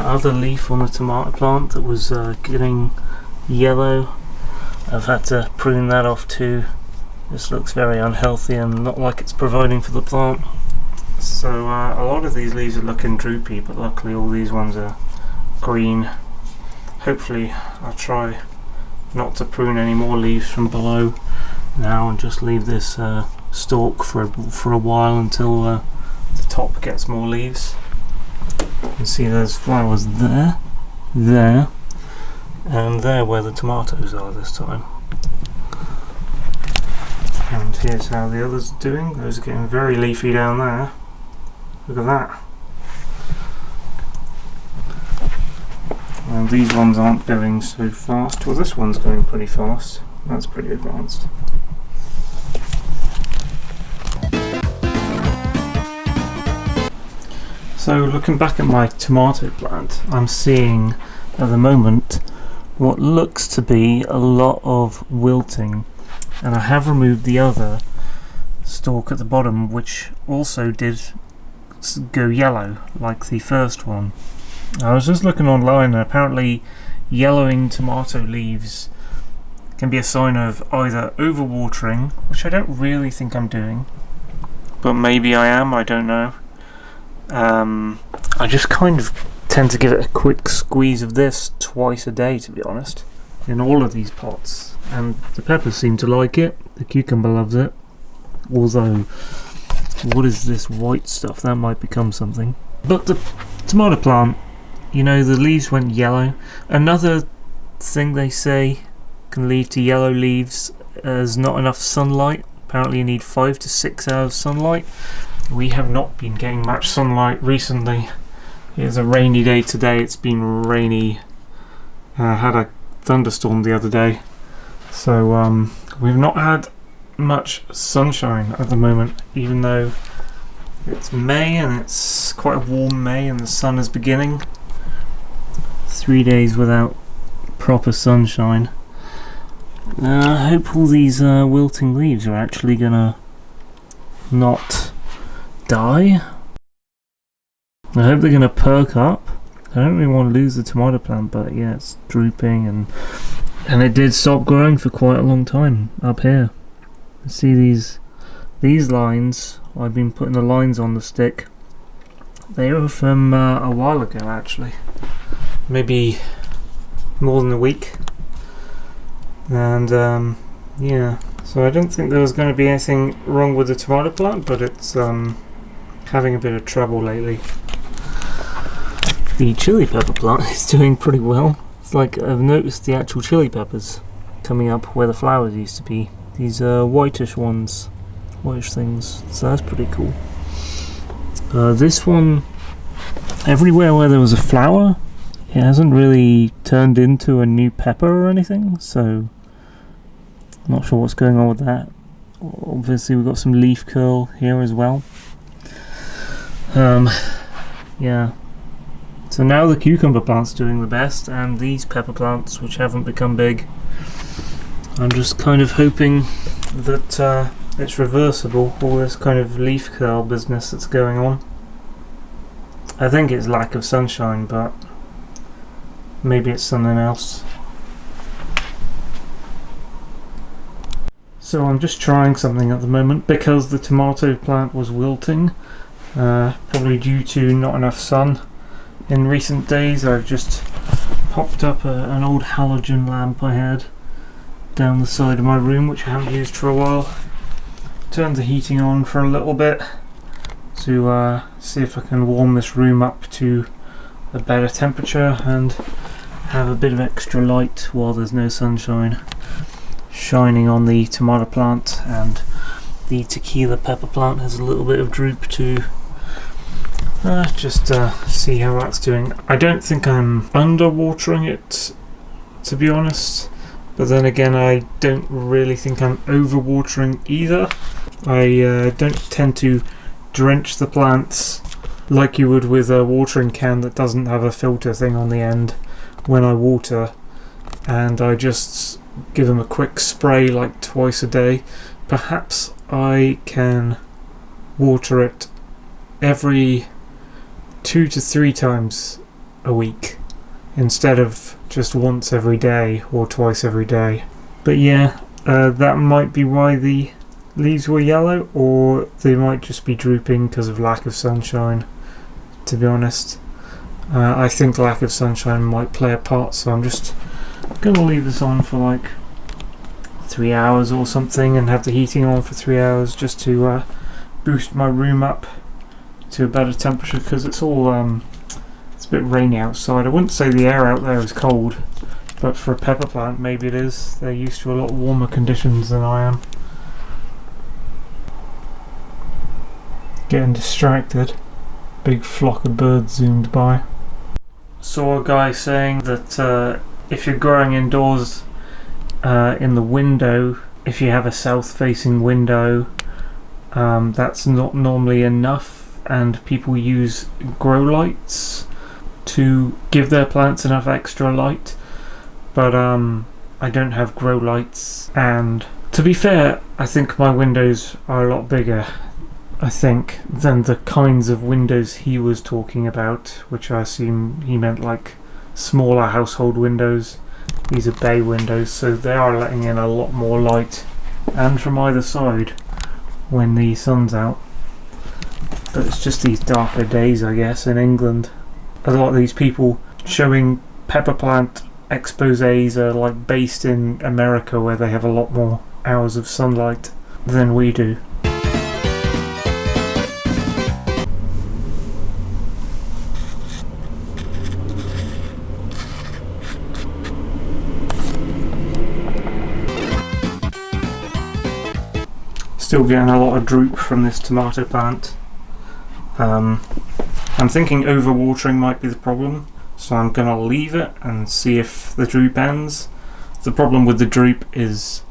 that other leaf on the tomato plant that was getting yellow. I've had to prune that off too. This looks very unhealthy and not like it's providing for the plant. So a lot of these leaves are looking droopy, but luckily all these ones are green. Hopefully I'll try not to prune any more leaves from below now and just leave this stalk for a while until the top gets more leaves. You can see there's flowers there, there, and there where the tomatoes are this time. And here's how the others are doing. Those are getting very leafy down there. Look at that. And these ones aren't going so fast. Well, this one's going pretty fast. That's pretty advanced. So looking back at my tomato plant, I'm seeing at the moment what looks to be a lot of wilting, and I have removed the other stalk at the bottom which also did go yellow like the first one. I was just looking online and apparently yellowing tomato leaves can be a sign of either overwatering, which I don't really think I'm doing, but maybe I am, I don't know. I just kind of tend to give it a quick squeeze of this twice a day, to be honest, in all of these pots, and the peppers seem to like it. The cucumber loves it, although what is this white stuff? That might become something. But the tomato plant, you know, the leaves went yellow. Another thing they say can lead to yellow leaves is not enough sunlight. Apparently you need 5 to 6 hours sunlight. We have not been getting much sunlight recently. It's a rainy day today. It's been rainy. Had a thunderstorm the other day, so we've not had much sunshine at the moment, even though it's May and it's quite a warm May and the sun is beginning. 3 days without proper sunshine. I hope all these wilting leaves are actually gonna not die. I hope they're gonna perk up. I don't really want to lose the tomato plant, but yeah, it's drooping and it did stop growing for quite a long time up here. See these lines? I've been putting the lines on the stick. They were from a while ago actually, maybe more than a week, and yeah, so I don't think there was going to be anything wrong with the tomato plant, but it's having a bit of trouble lately. The chili pepper plant is doing pretty well. It's like I've noticed the actual chili peppers coming up where the flowers used to be. These whitish ones, whitish things, so that's pretty cool. This one, everywhere where there was a flower, it hasn't really turned into a new pepper or anything, so I'm not sure what's going on with that. Obviously we've got some leaf curl here as well. Yeah. So now the cucumber plant's doing the best, and these pepper plants, which haven't become big, I'm just kind of hoping that it's reversible, all this kind of leaf curl business that's going on. I think it's lack of sunshine, but maybe it's something else. So I'm just trying something at the moment, because the tomato plant was wilting, probably due to not enough sun. In recent days I've just popped up an old halogen lamp I had down the side of my room, which I haven't used for a while. Turned the heating on for a little bit to see if I can warm this room up to a better temperature and have a bit of extra light while there's no sunshine shining on the tomato plant, and the tequila pepper plant has a little bit of droop too. Just see how that's doing. I don't think I'm underwatering it, to be honest, but then again I don't really think I'm overwatering either. I don't tend to drench the plants like you would with a watering can that doesn't have a filter thing on the end when I water, and I just give them a quick spray like twice a day. Perhaps I can water it every 2 to 3 times a week instead of just once every day or twice every day. But yeah, that might be why the leaves were yellow, or they might just be drooping because of lack of sunshine, to be honest. I think lack of sunshine might play a part, so I'm just going to leave this on for like 3 hours or something and have the heating on for 3 hours just to boost my room up to a better temperature, because it's all it's a bit rainy outside. I wouldn't say the air out there is cold, but for a pepper plant maybe it is. They're used to a lot warmer conditions than I am. Getting distracted. Big flock of birds zoomed by. Saw a guy saying that if you're growing indoors in the window, if you have a south-facing window, that's not normally enough, and people use grow lights to give their plants enough extra light. But I don't have grow lights, and to be fair, I think my windows are a lot bigger, I think, than the kinds of windows he was talking about, which I assume he meant like smaller household windows. These are bay windows, so they are letting in a lot more light, and from either side when the sun's out. But it's just these darker days, I guess, in England. A lot of these people showing pepper plant exposés are like based in America, where they have a lot more hours of sunlight than we do. Still getting a lot of droop from this tomato plant. I'm thinking overwatering might be the problem, so I'm going to leave it and see if the droop ends. The problem with the droop is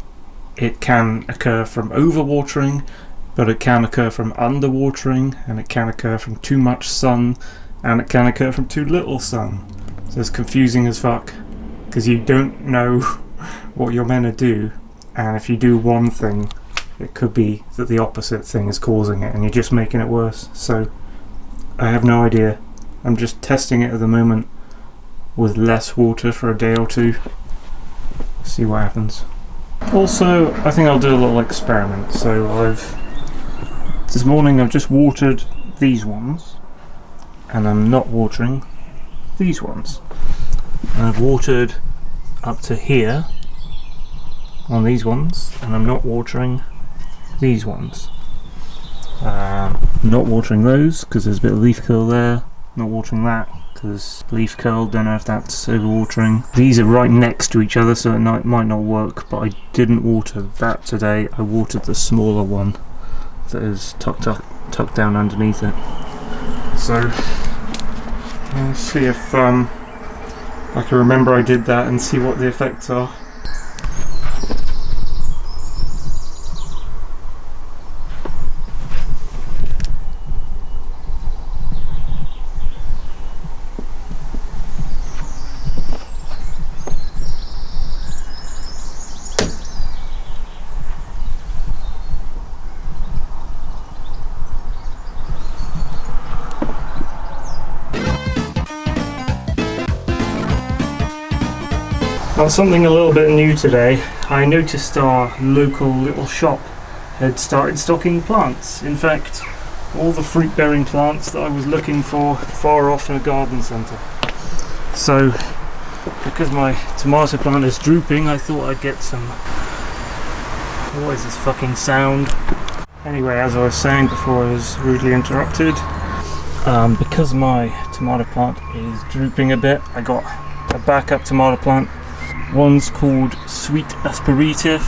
it can occur from overwatering, but it can occur from underwatering, and it can occur from too much sun, and it can occur from too little sun. So it's confusing as fuck, because you don't know what you're meant to do, and if you do one thing, it could be that the opposite thing is causing it and you're just making it worse. So I have no idea. I'm just testing it at the moment with less water for a day or two. See what happens. Also, I think I'll do a little experiment. So this morning I've just watered these ones, and I'm not watering these ones. And I've watered up to here on these ones, and I'm not watering these ones. Not watering those because there's a bit of leaf curl there. Not watering that because leaf curl, don't know if that's overwatering. These are right next to each other, so it might not work, but I didn't water that today. I watered the smaller one that is tucked down underneath it. So let's see if I can remember I did that and see what the effects are. On something a little bit new today, I noticed our local little shop had started stocking plants. In fact, all the fruit-bearing plants that I was looking for far off in a garden centre. So, because my tomato plant is drooping, I thought I'd get some... What is this fucking sound? Anyway, as I was saying before I was rudely interrupted, because my tomato plant is drooping a bit, I got a backup tomato plant. One's called Sweet Asperative,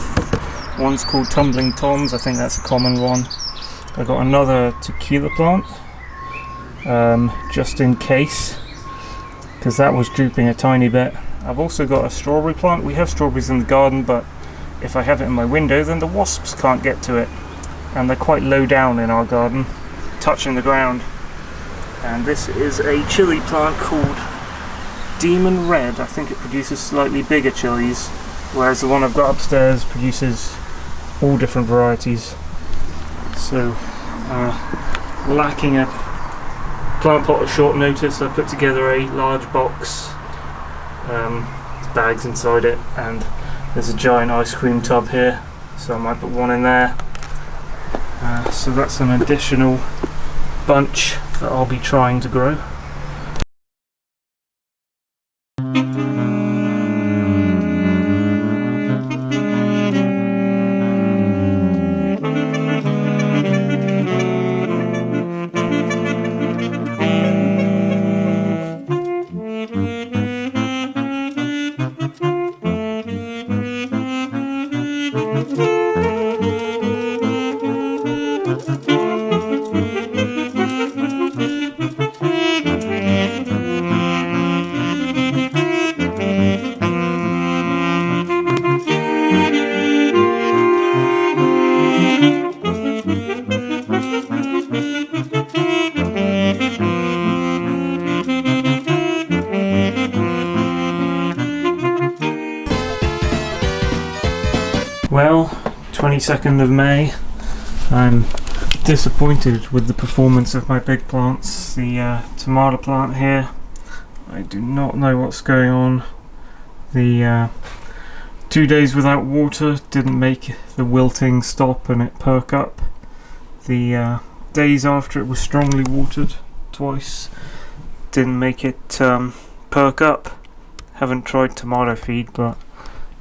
one's called Tumbling Toms, I think that's a common one. I got another tequila plant, just in case, because that was drooping a tiny bit. I've also got a strawberry plant. We have strawberries in the garden, but if I have it in my window, then the wasps can't get to it. And they're quite low down in our garden, touching the ground. And this is a chili plant called Demon Red. I think it produces slightly bigger chilies, whereas the one I've got upstairs produces all different varieties. So lacking a plant pot at short notice. I put together a large box, bags inside it, and there's a giant ice cream tub here, so I might put one in there. So that's an additional bunch that I'll be trying to grow. Well, 22nd of May, I'm disappointed with the performance of my big plants. The tomato plant here, I do not know what's going on. The 2 days without water didn't make the wilting stop and it perk up. The days after it was strongly watered twice didn't make it perk up. Haven't tried tomato feed, but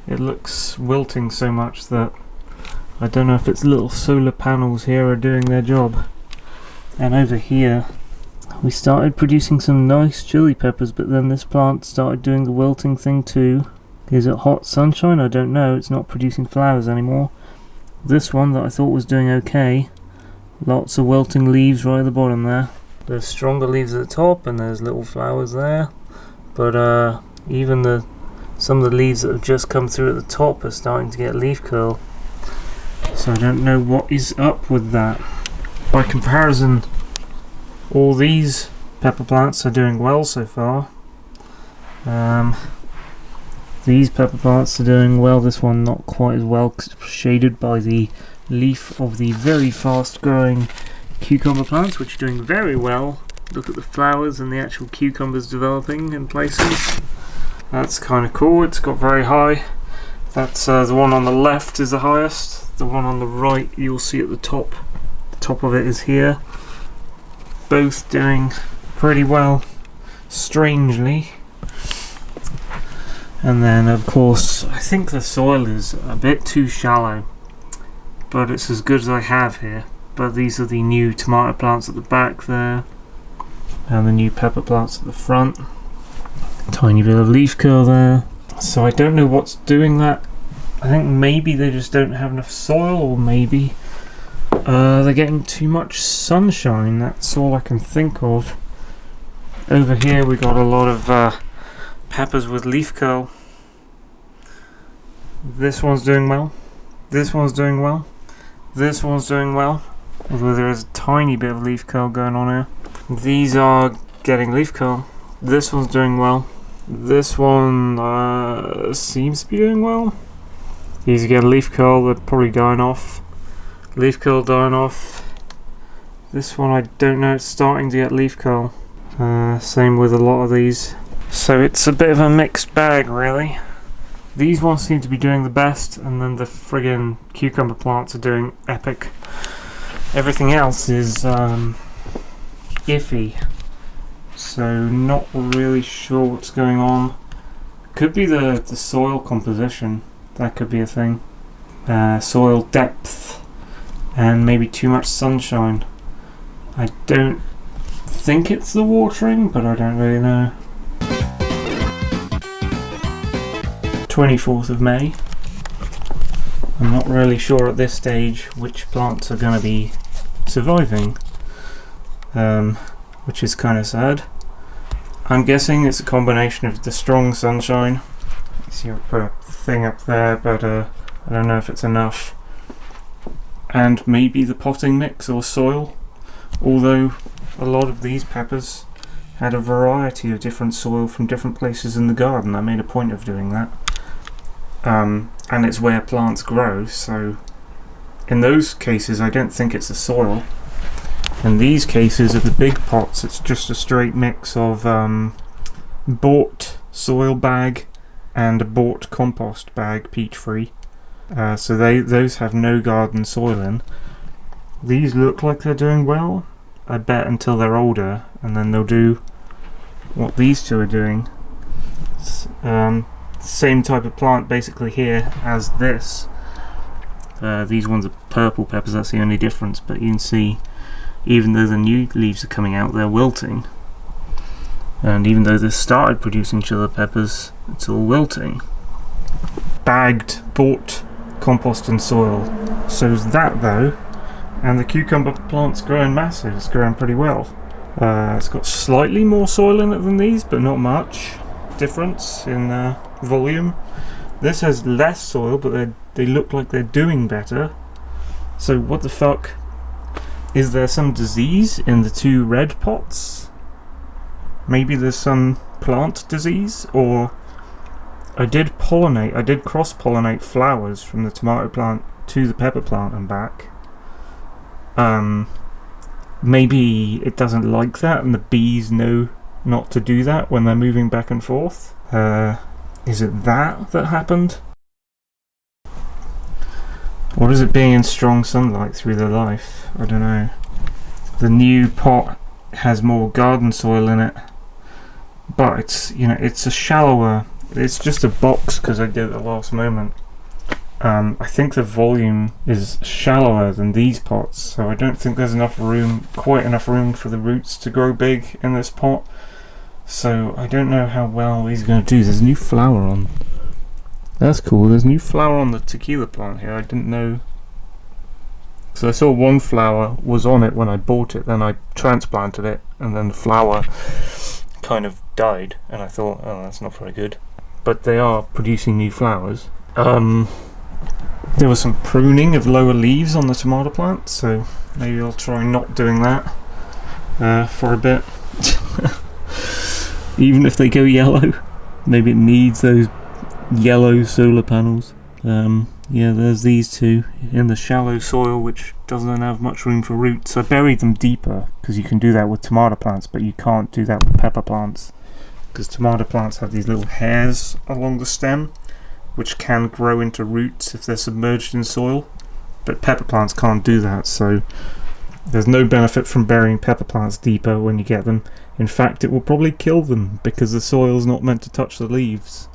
it looks wilting so much that I don't know if its little solar panels here are doing their job. And over here we started producing some nice chili peppers, but then this plant started doing the wilting thing too. Is it hot sunshine? I don't know. It's not producing flowers anymore. This one that I thought was doing okay, lots of wilting leaves right at the bottom there. There's stronger leaves at the top and there's little flowers there, but even some of the leaves that have just come through at the top are starting to get leaf curl. So I don't know what is up with that. By comparison, all these pepper plants are doing well so far. These pepper plants are doing well. This one not quite as well because it's shaded by the leaf of the very fast growing cucumber plants, which are doing very well. Look at the flowers and the actual cucumbers developing in places. That's kind of cool. It's got very high. That's the one on the left is the highest. The one on the right you'll see at the top. The top of it is here. Both doing pretty well, strangely. And then of course I think the soil is a bit too shallow, but it's as good as I have here. But these are the new tomato plants at the back there, and the new pepper plants at the front. Tiny bit of leaf curl there. So I don't know what's doing that. I think maybe they just don't have enough soil, or maybe they're getting too much sunshine. That's all I can think of. Over here we got a lot of peppers with leaf curl. This one's doing well. This one's doing well. This one's doing well. Although there is a tiny bit of leaf curl going on here. These are getting leaf curl. This one's doing well. This one seems to be doing well. These again, leaf curl, they're probably dying off. Leaf curl dying off. This one I don't know, it's starting to get leaf curl. Same with a lot of these. So it's a bit of a mixed bag really. These ones seem to be doing the best, and then the friggin' cucumber plants are doing epic. Everything else is iffy. So not really sure what's going on. Could be the soil composition. That could be a thing. Soil depth and maybe too much sunshine. I don't think it's the watering, but I don't really know. 24th of May. I'm not really sure at this stage which plants are going to be surviving, which is kind of sad. I'm guessing it's a combination of the strong sunshine. See, I put a thing up there, but I don't know if it's enough. And maybe the potting mix or soil. Although a lot of these peppers had a variety of different soil from different places in the garden. I made a point of doing that. And it's where plants grow, so in those cases I don't think it's the soil. In these cases, of the big pots, it's just a straight mix of bought soil bag and a bought compost bag, peat free. So those have no garden soil in. These look like they're doing well, I bet, until they're older, and then they'll do what these two are doing. Same type of plant basically here as this. These ones are purple peppers, that's the only difference, but you can see even though the new leaves are coming out, they're wilting. And even though they've started producing chili peppers, it's all wilting. Bagged, bought compost and soil. So's that though, and the cucumber plant's growing massive, it's growing pretty well. It's got slightly more soil in it than these, but not much difference in volume. This has less soil, but they look like they're doing better. So what the fuck? Is there some disease in the two red pots? Maybe there's some plant disease, or I did cross-pollinate flowers from the tomato plant to the pepper plant and back. Maybe it doesn't like that and the bees know not to do that when they're moving back and forth. Is it that happened? Or is it being in strong sunlight through their life? I don't know. The new pot has more garden soil in it, but it's a shallower. It's just a box because I did it at the last moment. I think the volume is shallower than these pots, so I don't think there's quite enough room for the roots to grow big in this pot. So I don't know how well he's going to do. There's a new flower on. That's cool. There's new flower on the tequila plant here. I didn't know. So I saw one flower was on it when I bought it, then I transplanted it, and then the flower kind of died, and I thought, oh, that's not very good. But they are producing new flowers. There was some pruning of lower leaves on the tomato plant, so maybe I'll try not doing that for a bit. Even if they go yellow, maybe it needs those yellow solar panels. Yeah, there's these two in the shallow soil, which doesn't have much room for roots. I buried them deeper because you can do that with tomato plants, but you can't do that with pepper plants because tomato plants have these little hairs along the stem which can grow into roots if they're submerged in soil, but pepper plants can't do that. So there's no benefit from burying pepper plants deeper when you get them. In fact, it will probably kill them because the soil's not meant to touch the leaves,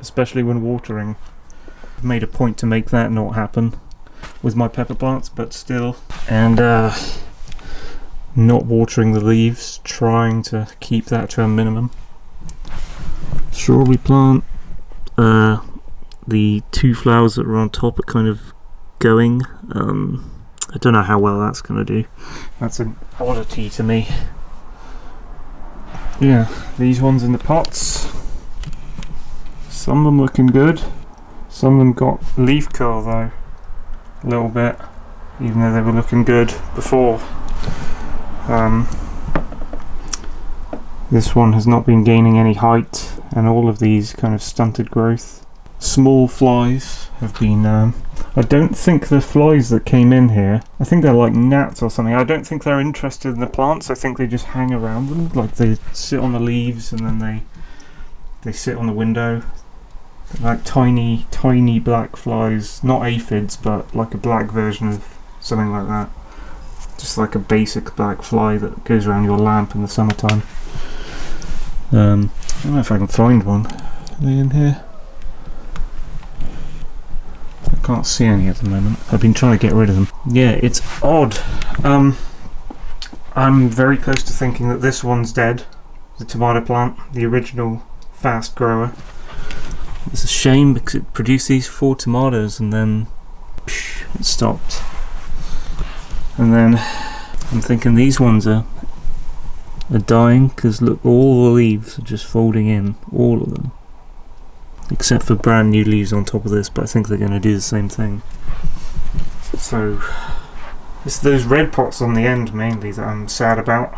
especially when watering. I've made a point to make that not happen with my pepper plants, but still. And not watering the leaves, trying to keep that to a minimum. Strawberry plant, the two flowers that are on top are kind of going. I don't know how well that's going to do. That's an oddity to me. Yeah, these ones in the pots, some of them looking good, some of them got leaf curl though, a little bit, even though they were looking good before. This one has not been gaining any height, and all of these kind of stunted growth. Small flies have been, I don't think the flies that came in here, I think they're like gnats or something. I don't think they're interested in the plants. I think they just hang around them, like they sit on the leaves and then they sit on the window. They're like tiny black flies, not aphids, but like a black version of something like that. Just like a basic black fly that goes around your lamp in the summertime. I don't know if I can find one. Are they in here? I can't see any at the moment. I've been trying to get rid of them. Yeah, it's odd. I'm very close to thinking that this one's dead. The tomato plant, the original fast grower. It's a shame because it produced these 4 tomatoes and then it stopped. And then I'm thinking these ones are dying because look, all the leaves are just folding in, all of them. Except for brand new leaves on top of this, but I think they're going to do the same thing. So it's those red pots on the end mainly that I'm sad about.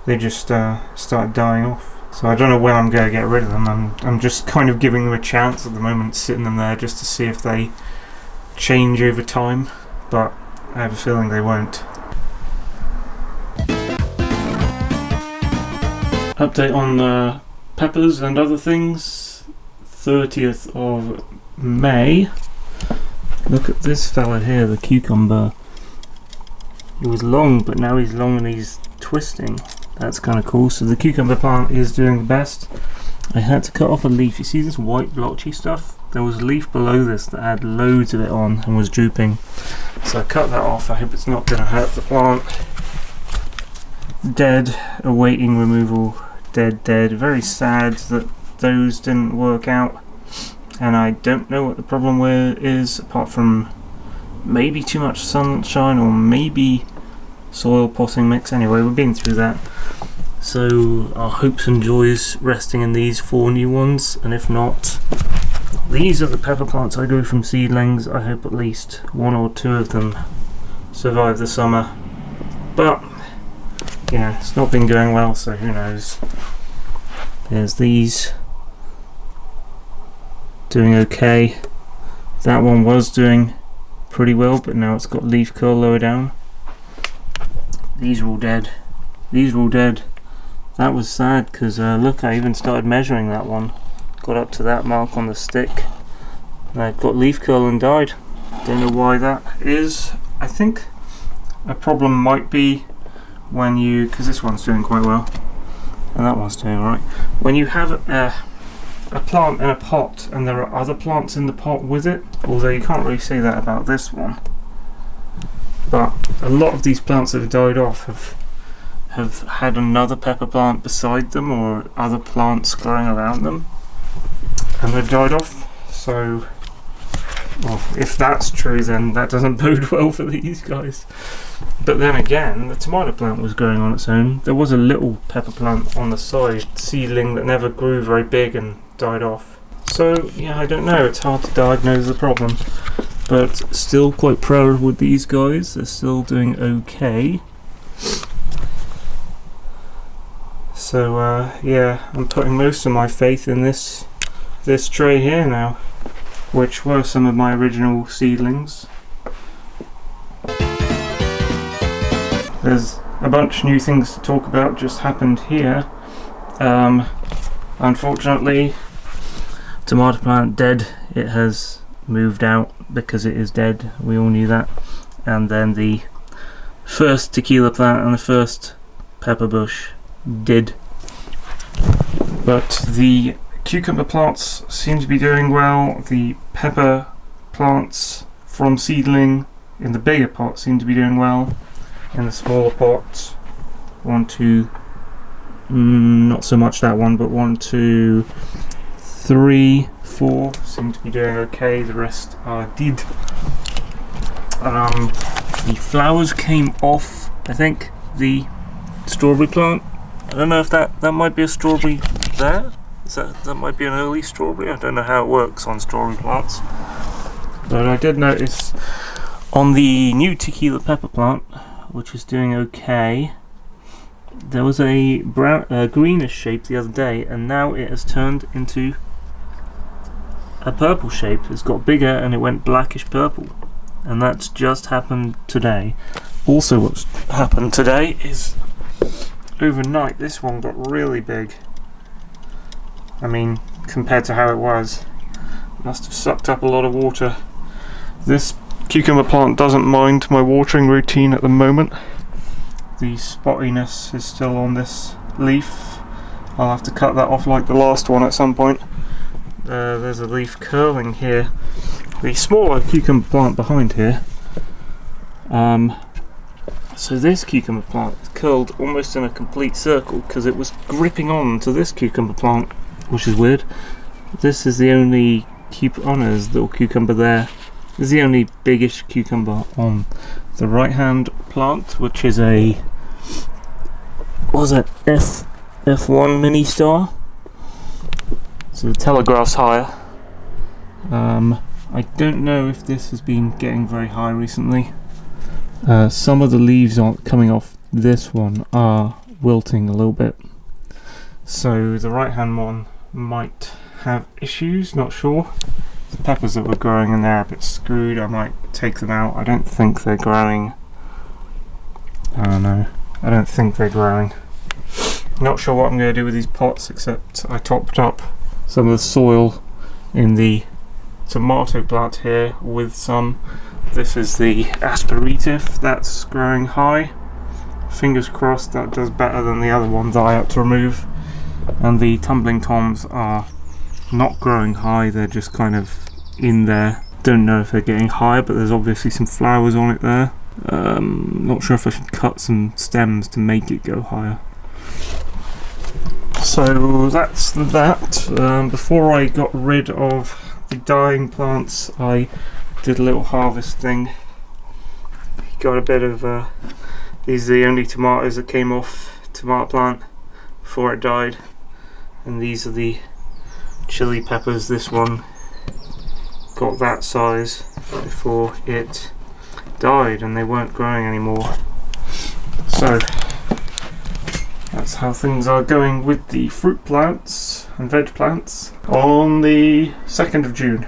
They just started dying off. So I don't know when I'm going to get rid of them. I'm just kind of giving them a chance at the moment, sitting them there just to see if they change over time, but I have a feeling they won't. Update on the peppers and other things. 30th of May. Look at this fella here, the cucumber. He was long, but now he's long and he's twisting. That's kind of cool. So the cucumber plant is doing the best. I had to cut off a leaf. You see this white blotchy stuff? There was a leaf below this that had loads of it on and was drooping. So I cut that off. I hope it's not going to hurt the plant. Dead, awaiting removal. Dead. Very sad that those didn't work out. And I don't know what the problem is, apart from maybe too much sunshine or maybe soil potting mix. Anyway, we've been through that. So our hopes and joys resting in these 4 new ones, and if not, these are the pepper plants I grew from seedlings. I hope at least 1 or 2 of them survive the summer. But yeah, it's not been going well, so who knows. There's these doing okay. That one was doing pretty well, but now it's got leaf curl lower down. These are all dead. That was sad, because look, I even started measuring that one. Got up to that mark on the stick. And I got leaf curl and died. Don't know why that is. I think a problem might be when you, because this one's doing quite well, and that one's doing alright. When you have a plant in a pot and there are other plants in the pot with it, although you can't really say that about this one. But a lot of these plants that have died off have had another pepper plant beside them or other plants growing around them, and they've died off. So, well, if that's true, then that doesn't bode well for these guys. But then again, the tomato plant was growing on its own. There was a little pepper plant on the side, seedling, that never grew very big and died off. So yeah, I don't know, it's hard to diagnose the problem, but still quite proud with these guys. They're still doing okay. So yeah, I'm putting most of my faith in this tray here now, which were some of my original seedlings. There's a bunch of new things to talk about just happened here. Unfortunately, tomato plant dead. It has moved out because it is dead. We all knew that. And then the first tequila plant and the first pepper bush did. But the cucumber plants seem to be doing well. The pepper plants from seedling in the bigger pot seem to be doing well. In the smaller pots, 1, 2, not so much that one, but 1, 2, 3, 4 seem to be doing okay. The rest are dead. The flowers came off, I think, the strawberry plant. I don't know if that might be a strawberry there. That might be an early strawberry. I don't know how it works on strawberry plants. But I did notice on the new tequila pepper plant, which is doing okay, there was a greenish shape the other day, and now it has turned into a purple shape. It's got bigger and it went blackish purple, and that's just happened today. Also, what's happened today is overnight this one got really big. I mean, compared to how it was, must have sucked up a lot of water. This cucumber plant doesn't mind my watering routine at the moment. The spottiness is still on this leaf. I'll have to cut that off like the last one at some point. There's a leaf curling here. The smaller cucumber plant behind here. So this cucumber plant is curled almost in a complete circle because it was gripping on to this cucumber plant, which is weird. This is the only oh no, there's a little cucumber there. This is the only biggish cucumber on the right hand plant, which is a, what was it, F1 mini star. So the telegraph's higher. I don't know if this has been getting very high recently. Some of the leaves coming off this one are wilting a little bit. So the right hand one might have issues, not sure. The peppers that were growing in there are a bit screwed. I might take them out. I don't think they're growing. I don't know. I don't think they're growing. Not sure what I'm going to do with these pots, except I topped up some of the soil in the tomato plant here with some. This is the asperative that's growing high. Fingers crossed that does better than the other ones I had to remove. And the tumbling toms are not growing high, they're just kind of in there. Don't know if they're getting higher, but there's obviously some flowers on it there. Not sure if I should cut some stems to make it go higher. So that's that. Before I got rid of the dying plants, I did a little harvest thing. Got a bit of these are the only tomatoes that came off tomato plant before it died, and these are the chili peppers. This one got that size before it died and they weren't growing anymore. So that's how things are going with the fruit plants and veg plants on the 2nd of June.